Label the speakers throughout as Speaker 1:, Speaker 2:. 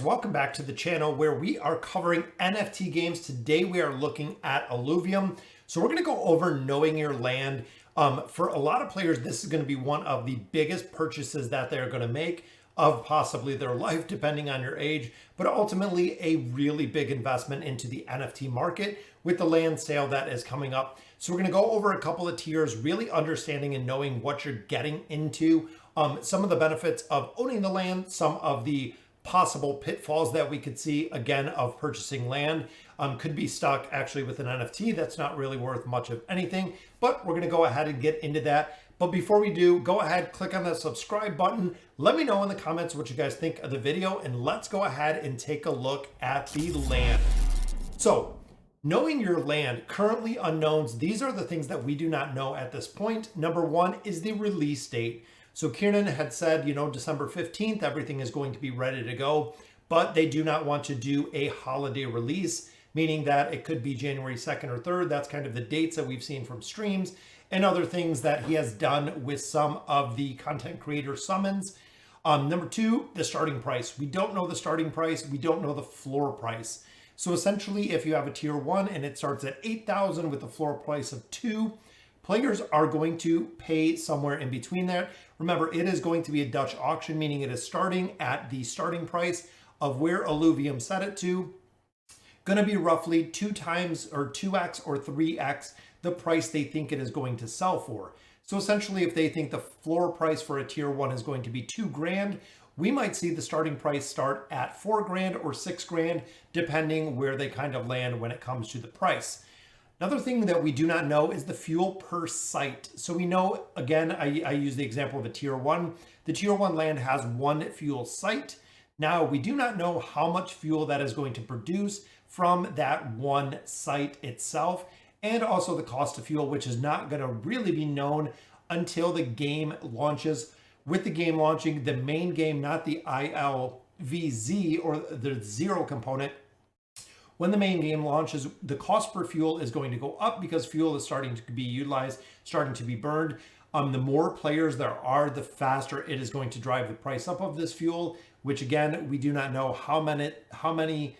Speaker 1: welcome back to the channel where we are covering NFT games. Today we are looking at Illuvium. So we're going to go over knowing your land. For a lot of players, this is going to be one of the biggest purchases that they're going to make of possibly their life, depending on your age, but ultimately a really big investment into the NFT market with the land sale that is coming up. So we're going to go over a couple of tiers, really understanding and knowing what you're getting into, some of the benefits of owning the land, some of the possible pitfalls that we could see, again, of purchasing land. Could be stuck actually with an NFT that's not really worth much of anything, but we're going to go ahead and get into that. But before we do, go ahead, click on the subscribe button. Let me know in the comments what you guys think of the video, and let's go ahead and take a look at the land. So knowing your land, currently unknowns, these are the things that we do not know at this point. Number one is the release date. So Kieran had said, December 15th, everything is going to be ready to go, but they do not want to do a holiday release, meaning that it could be January 2nd or 3rd. That's kind of the dates that we've seen from streams and other things that he has done with some of the content creator summons. Number two, the starting price. We don't know the starting price. We don't know the floor price. So essentially, if you have a tier 1 and it starts at 8,000 with a floor price of 2, players are going to pay somewhere in between there. Remember, it is going to be a Dutch auction, meaning it is starting at the starting price of where Illuvium set it to. Going to be roughly 2 times or 2x or 3x the price they think it is going to sell for. So essentially, if they think the floor price for a tier 1 is going to be $2,000, we might see the starting price start at $4,000 or $6,000, depending where they kind of land when it comes to the price. Another thing that we do not know is the fuel per site. So we know, again, I use the example of a tier 1. The tier 1 land has 1 fuel site. Now, we do not know how much fuel that is going to produce from that one site itself, and also the cost of fuel, which is not going to really be known until the game launches. With the game launching, the main game, not the ILVZ or the zero component, when the main game launches, the cost per fuel is going to go up because fuel is starting to be utilized, starting to be burned. The more players there are, the faster it is going to drive the price up of this fuel, which again, we do not know how many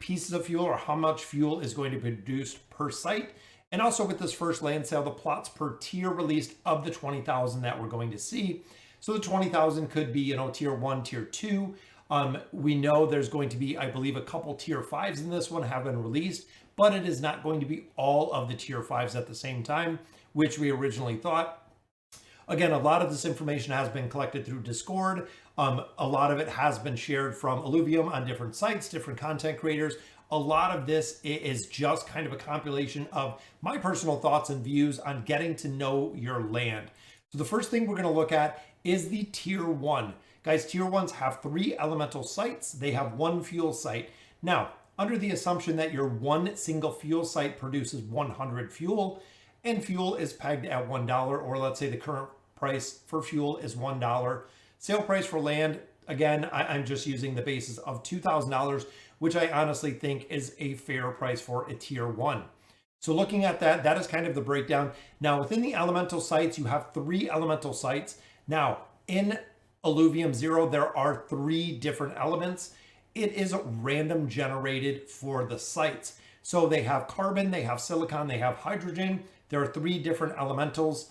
Speaker 1: pieces of fuel or how much fuel is going to be produced per site. And also with this first land sale, the plots per tier released of the 20,000 that we're going to see. So the 20,000 could be, tier 1, tier 2. We know there's going to be, I believe, a couple tier 5s in this one have been released, but it is not going to be all of the tier 5s at the same time, which we originally thought. Again, a lot of this information has been collected through Discord. A lot of it has been shared from Illuvium on different sites, different content creators. A lot of this is just kind of a compilation of my personal thoughts and views on getting to know your land. So the first thing we're going to look at is the tier 1. Guys, tier 1s have 3 elemental sites. They have 1 fuel site. Now, under the assumption that your one single fuel site produces 100 fuel, and fuel is pegged at $1, or let's say the current price for fuel is $1. Sale price for land, again, I'm just using the basis of $2,000, which I honestly think is a fair price for a tier 1. So looking at that, that is kind of the breakdown. Now, within the elemental sites, you have 3 elemental sites. Now, in Illuvium 0, there are 3 different elements. It is random generated for the sites. So they have carbon, they have silicon, they have hydrogen. There are 3 different elementals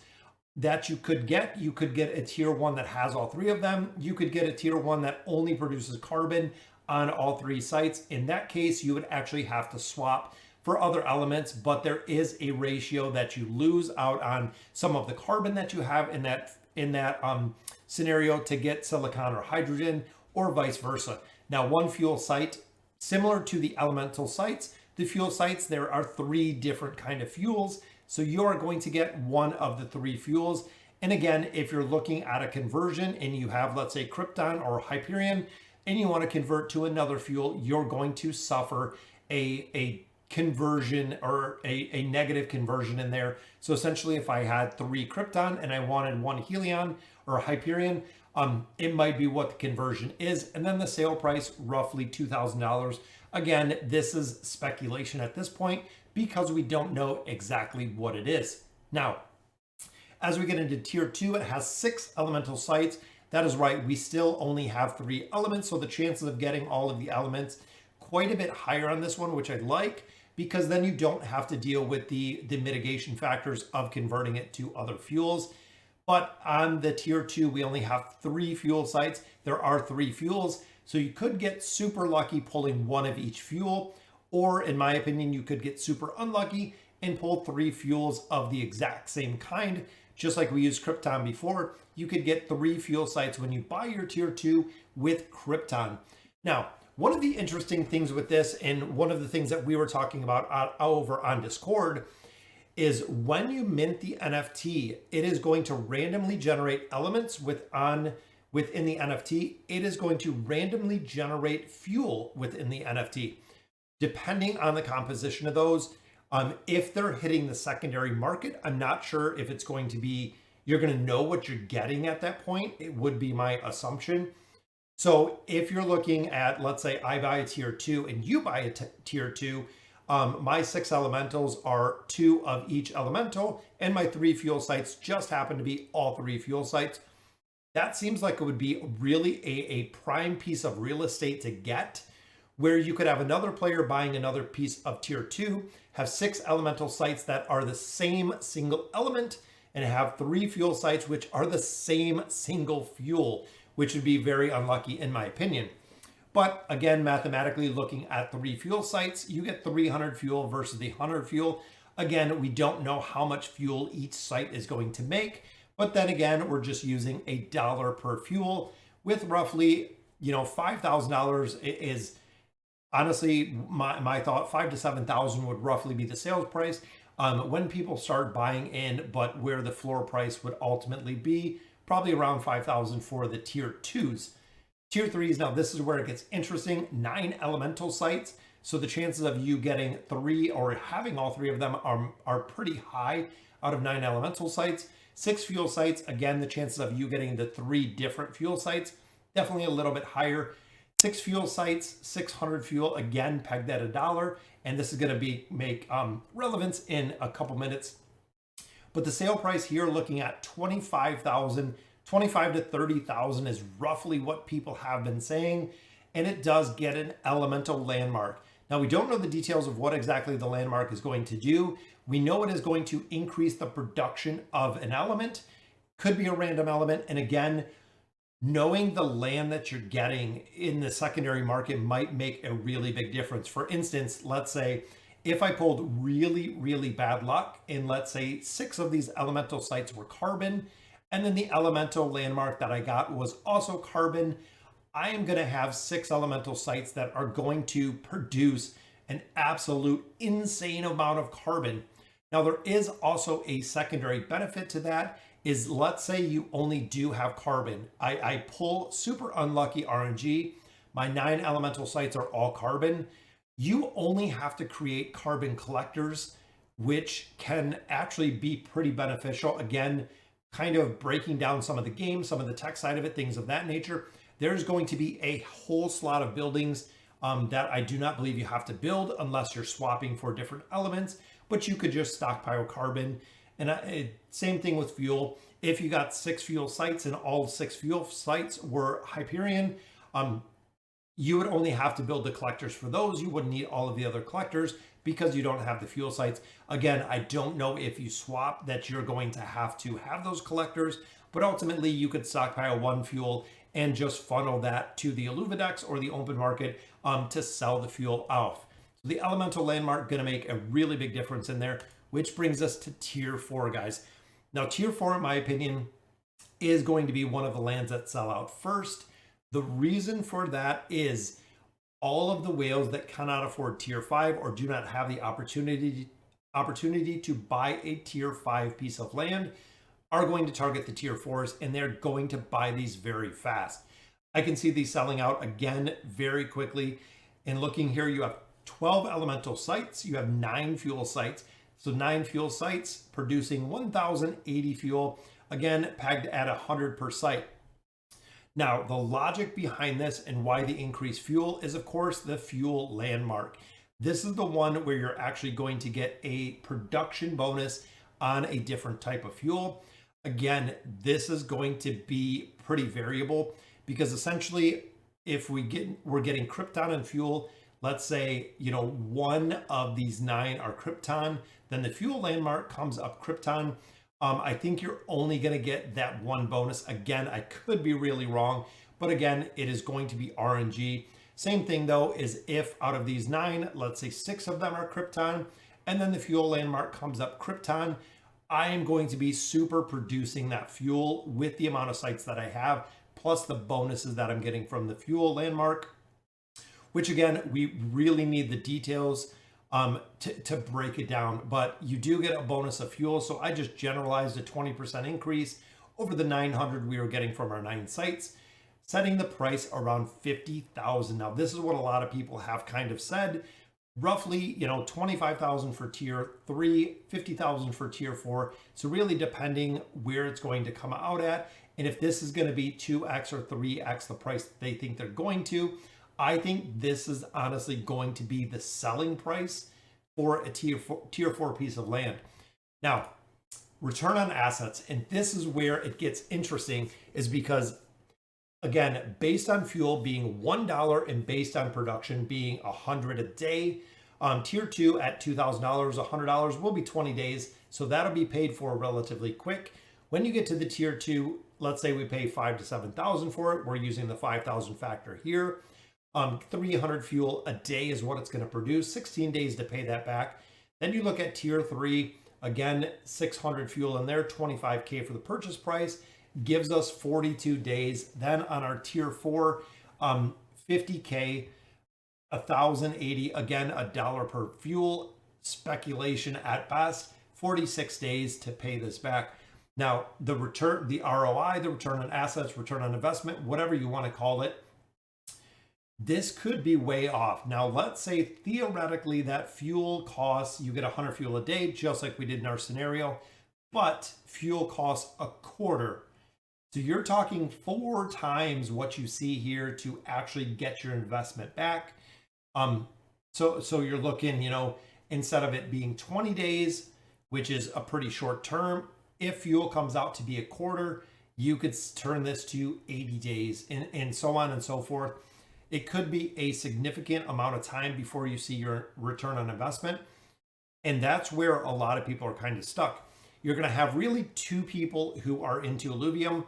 Speaker 1: that you could get. You could get a tier 1 that has all 3 of them. You could get a tier 1 that only produces carbon on all 3 sites. In that case, you would actually have to swap for other elements, but there is a ratio that you lose out on some of the carbon that you have in that scenario to get silicon or hydrogen, or vice versa. Now, one fuel site, similar to the elemental sites, the fuel sites, there are 3 different kind of fuels. So you are going to get one of the 3 fuels. And again, if you're looking at a conversion and you have, let's say, Krypton or Hyperion, and you want to convert to another fuel, you're going to suffer a conversion or a negative conversion in there. So essentially, if I had 3 Krypton and I wanted 1 Helion or Hyperion, it might be what the conversion is. And then the sale price, roughly $2,000. Again, this is speculation at this point because we don't know exactly what it is. Now, as we get into tier 2, it has 6 elemental sites. that is right. We still only have 3 elements, so the chances of getting all of the elements quite a bit higher on this one, which I like, because then you don't have to deal with the mitigation factors of converting it to other fuels. But on the tier 2, we only have 3 fuel sites. There are 3 fuels, so you could get super lucky pulling 1 of each fuel, or in my opinion, you could get super unlucky and pull 3 fuels of the exact same kind. Just like we used Krypton before, you could get 3 fuel sites when you buy your tier 2 with Krypton. Now, one of the interesting things with this, and one of the things that we were talking about over on Discord, is when you mint the NFT, it is going to randomly generate elements within the NFT. It is going to randomly generate fuel within the NFT, depending on the composition of those. If they're hitting the secondary market, I'm not sure if it's going to be, you're going to know what you're getting at that point. It would be my assumption. So if you're looking at, let's say I buy a tier 2 and you buy a tier 2, my 6 elementals are 2 of each elemental, and my 3 fuel sites just happen to be all 3 fuel sites. That seems like it would be really a prime piece of real estate to get, where you could have another player buying another piece of tier 2, have 6 elemental sites that are the same single element, and have 3 fuel sites which are the same single fuel, which would be very unlucky in my opinion. But again, mathematically looking at 3 fuel sites, you get 300 fuel versus the 100 fuel. Again, we don't know how much fuel each site is going to make, but then again, we're just using $1 per fuel with roughly, $5,000 is honestly my thought. 5,000 to 7,000 would roughly be the sales price when people start buying in, but where the floor price would ultimately be probably around 5,000 for the tier 2s. Tier 3s, now this is where it gets interesting. 9 elemental sites, so the chances of you getting 3 or having all 3 of them are pretty high out of 9 elemental sites. 6 fuel sites, again, the chances of you getting the 3 different fuel sites, definitely a little bit higher. 6 fuel sites, 600 fuel, again, pegged at $1, and this is going to make relevance in a couple minutes. But the sale price here, looking at 25,000, 25 to 30,000 is roughly what people have been saying, and it does get an elemental landmark. Now, we don't know the details of what exactly the landmark is going to do. We know it is going to increase the production of an element, could be a random element, and again, knowing the land that you're getting in the secondary market might make a really big difference. For instance, let's say if I pulled really, really bad luck, and let's say 6 of these elemental sites were carbon, and then the elemental landmark that I got was also carbon, I am going to have 6 elemental sites that are going to produce an absolute insane amount of carbon. Now, there is also a secondary benefit to that, is let's say you only do have carbon. I pull super unlucky RNG. My 9 elemental sites are all carbon. You only have to create carbon collectors, which can actually be pretty beneficial. Again, kind of breaking down some of the game, some of the tech side of it, things of that nature. There's going to be a whole slot of buildings that I do not believe you have to build unless you're swapping for different elements, but you could just stockpile carbon. And same thing with fuel. If you got 6 fuel sites and all 6 fuel sites were Hyperion, you would only have to build the collectors for those. You wouldn't need all of the other collectors because you don't have the fuel sites. Again, I don't know if you swap that you're going to have those collectors, but ultimately you could stockpile 1 fuel and just funnel that to the Illuvidex or the open market to sell the fuel off. So the elemental landmark going to make a really big difference in there, which brings us to tier 4, guys. Now, tier 4, in my opinion, is going to be one of the lands that sell out first. The reason for that is all of the whales that cannot afford tier 5 or do not have the opportunity to buy a tier 5 piece of land are going to target the tier 4s, and they're going to buy these very fast. I can see these selling out again very quickly. And looking here, you have 12 elemental sites, you have 9 fuel sites. So 9 fuel sites producing 1,080 fuel, again, pegged at 100 per site. Now, the logic behind this and why the increased fuel is, of course, the fuel landmark. This is the one where you're actually going to get a production bonus on a different type of fuel. Again, this is going to be pretty variable because essentially if we're getting krypton and fuel, let's say, one of these 9 are krypton, then the fuel landmark comes up krypton. I think you're only going to get that one bonus. Again, I could be really wrong, but again, it is going to be RNG. Same thing though is if out of these 9, let's say 6 of them are krypton, and then the fuel landmark comes up krypton, I am going to be super producing that fuel with the amount of sites that I have, plus the bonuses that I'm getting from the fuel landmark, which again, we really need the details to break it down, but you do get a bonus of fuel. So I just generalized a 20% increase over the 900 we were getting from our 9 sites, setting the price around 50,000. Now, this is what a lot of people have kind of said, roughly, 25,000 for tier 3, 50,000 for tier 4. So really depending where it's going to come out at, and if this is going to be 2x or 3x the price they think they're going to. I think this is honestly going to be the selling price for a tier 4 piece of land. Now, return on assets, and this is where it gets interesting, is because again, based on fuel being $1 and based on production being 100 a day, tier 2 at $2,000, $100 will be 20 days. So that'll be paid for relatively quick. When you get to the tier 2, let's say we pay 5,000 to 7,000 for it. We're using the 5,000 factor here. 300 fuel a day is what it's going to produce, 16 days to pay that back. Then you look at tier 3, again, 600 fuel in there, 25K for the purchase price, gives us 42 days. Then on our tier 4, 50K, 1,080, again, $1 per fuel, speculation at best, 46 days to pay this back. Now, the return, the ROI, the return on assets, return on investment, whatever you want to call it, this could be way off. Now, let's say theoretically that fuel costs, you get 100 fuel a day, just like we did in our scenario, but fuel costs a quarter. So you're talking 4 times what you see here to actually get your investment back. So you're looking, instead of it being 20 days, which is a pretty short term, if fuel comes out to be a quarter, you could turn this to 80 days and so on and so forth. It could be a significant amount of time before you see your return on investment. And that's where a lot of people are kind of stuck. You're going to have really 2 people who are into Illuvium.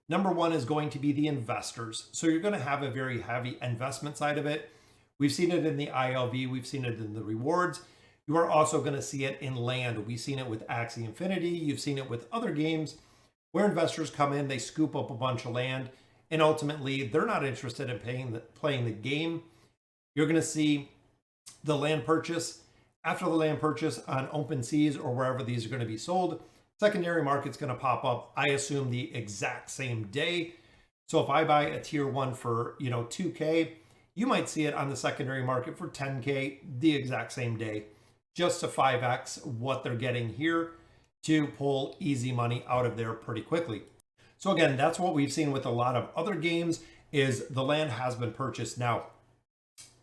Speaker 1: Number 1 is going to be the investors. So you're going to have a very heavy investment side of it. We've seen it in the ILV. We've seen it in the rewards. You are also going to see it in land. We've seen it with Axie Infinity. You've seen it with other games where investors come in, they scoop up a bunch of land, and ultimately they're not interested in playing the game. You're going to see the land purchase. After the land purchase on open seas or wherever these are going to be sold, secondary market's going to pop up, I assume, the exact same day. So if I buy a tier 1 for 2K, you might see it on the secondary market for 10K the exact same day, just to 5x what they're getting here to pull easy money out of there pretty quickly. So again, that's what we've seen with a lot of other games, is the land has been purchased. Now,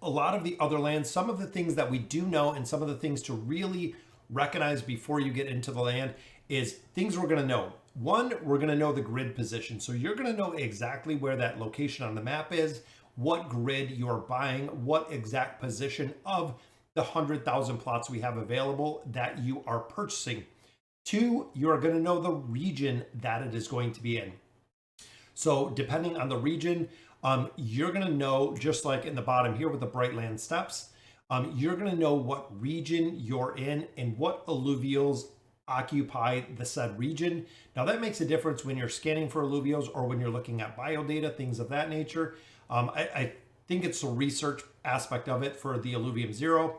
Speaker 1: a lot of the other lands, some of the things that we do know and some of the things to really recognize before you get into the land is things we're going to know. One, we're going to know the grid position. So you're going to know exactly where that location on the map is, what grid you're buying, what exact position of the 100,000 plots we have available that you are purchasing. 2, you're going to know the region that it is going to be in. So depending on the region, you're going to know, just like in the bottom here with the Brightland Steppes, you're going to know what region you're in and what alluvials occupy the said region. Now that makes a difference when you're scanning for alluvials or when you're looking at biodata, things of that nature. I think it's the research aspect of it for the Illuvium 0.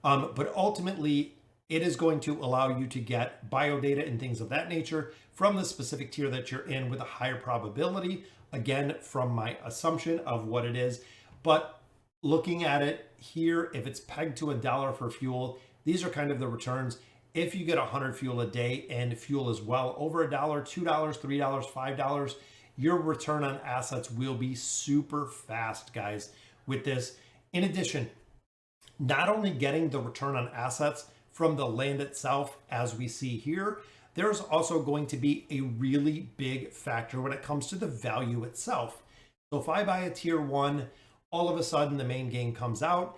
Speaker 1: But ultimately, it is going to allow you to get biodata and things of that nature from the specific tier that you're in with a higher probability, again, from my assumption of what it is. But looking at it here, if it's pegged to $1 for fuel, these are kind of the returns. If you get 100 fuel a day and fuel is well over $1, $2, $3, $5, your return on assets will be super fast, guys, with this. In addition, not only getting the return on assets from the land itself, as we see here, there's also going to be a really big factor when it comes to the value itself. So if I buy a tier 1, all of a sudden the main game comes out,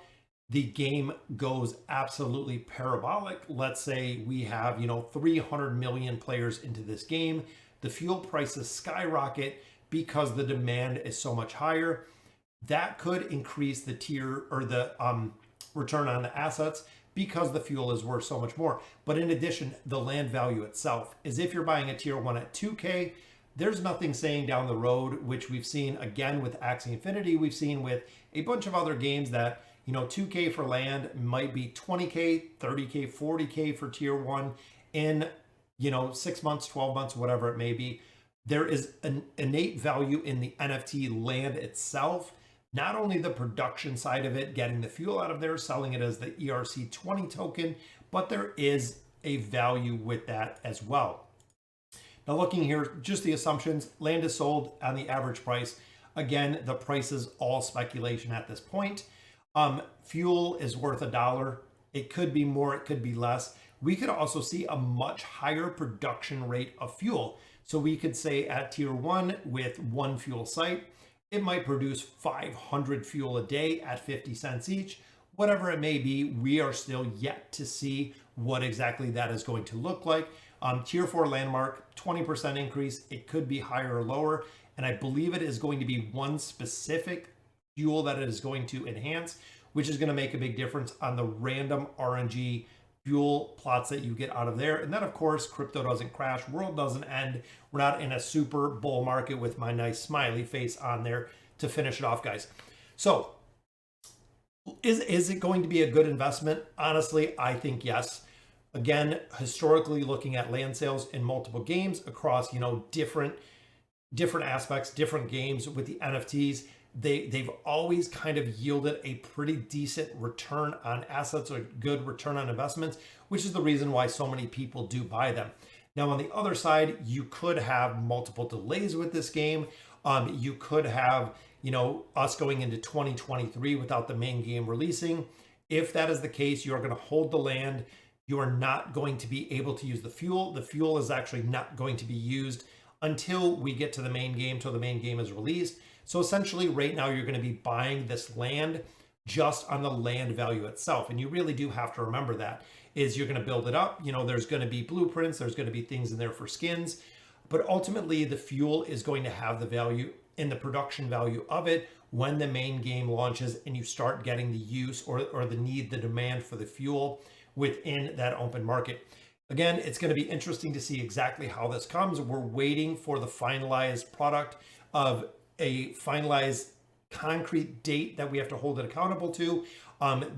Speaker 1: the game goes absolutely parabolic. Let's say we have, 300 million players into this game. The fuel prices skyrocket because the demand is so much higher. That could increase the tier or the return on the assets because the fuel is worth so much more. But in addition, the land value itself is, if you're buying a tier 1 at 2K, there's nothing saying down the road, which we've seen again with Axie Infinity, we've seen with a bunch of other games, that 2K for land might be 20K, 30K, 40K for tier 1 in 6 months, 12 months, whatever it may be. There is an innate value in the NFT land itself, not only the production side of it, getting the fuel out of there, selling it as the ERC20 token, but there is a value with that as well. Now looking here, just the assumptions, land is sold on the average price. Again, the price is all speculation at this point. Fuel is worth $1. It could be more, it could be less. We could also see a much higher production rate of fuel. So we could say at tier 1 with one fuel site, it might produce 500 fuel a day at 50 cents each. Whatever it may be, we are still yet to see what exactly that is going to look like. Tier 4 landmark, 20% increase. It could be higher or lower. And I believe it is going to be one specific fuel that it is going to enhance, which is going to make a big difference on the random RNG fuel plots that you get out of there. And then of course, crypto doesn't crash, world doesn't end. We're not in a super bull market with my nice smiley face on there to finish it off, guys. So is it going to be a good investment? Honestly, I think yes. Again, historically looking at land sales in multiple games across, different aspects, different games with the NFTs, they've always kind of yielded a pretty decent return on assets, or good return on investments, which is the reason why so many people do buy them. Now, on the other side, you could have multiple delays with this game. You could have, us going into 2023 without the main game releasing. If that is the case, you're going to hold the land. You are not going to be able to use the fuel. The fuel is actually not going to be used until we get to the main game, till the main game is released. So essentially right now you're going to be buying this land just on the land value itself. And you really do have to remember that, is you're going to build it up. There's going to be blueprints, there's going to be things in there for skins, but ultimately the fuel is going to have the value in the production value of it when the main game launches and you start getting the use or the need, the demand for the fuel within that open market. Again, it's going to be interesting to see exactly how this comes. We're waiting for the finalized product of a finalized concrete date that we have to hold it accountable to,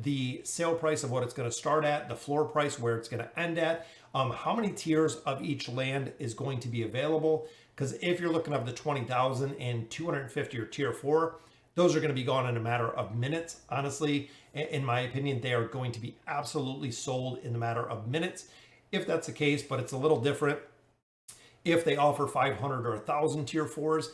Speaker 1: the sale price of what it's going to start at, the floor price where it's going to end at, how many tiers of each land is going to be available. Because if you're looking at the 20,000 and 250 or tier 4, those are going to be gone in a matter of minutes. Honestly, in my opinion, they are going to be absolutely sold in a matter of minutes, if that's the case. But it's a little different if they offer 500 or 1,000 tier 4s,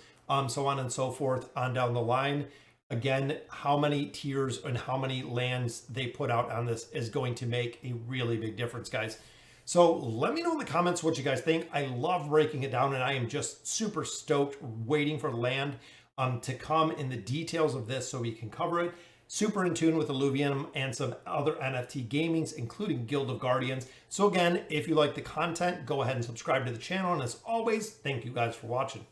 Speaker 1: so on and so forth on down the line. Again, how many tiers and how many lands they put out on this is going to make a really big difference, guys. So let me know in the comments what you guys think. I love breaking it down, and I am just super stoked waiting for land to come in the details of this so we can cover it. Super in tune with Illuvium and some other NFT gamings, including Guild of Guardians. So again, if you like the content, go ahead and subscribe to the channel. And as always, thank you guys for watching.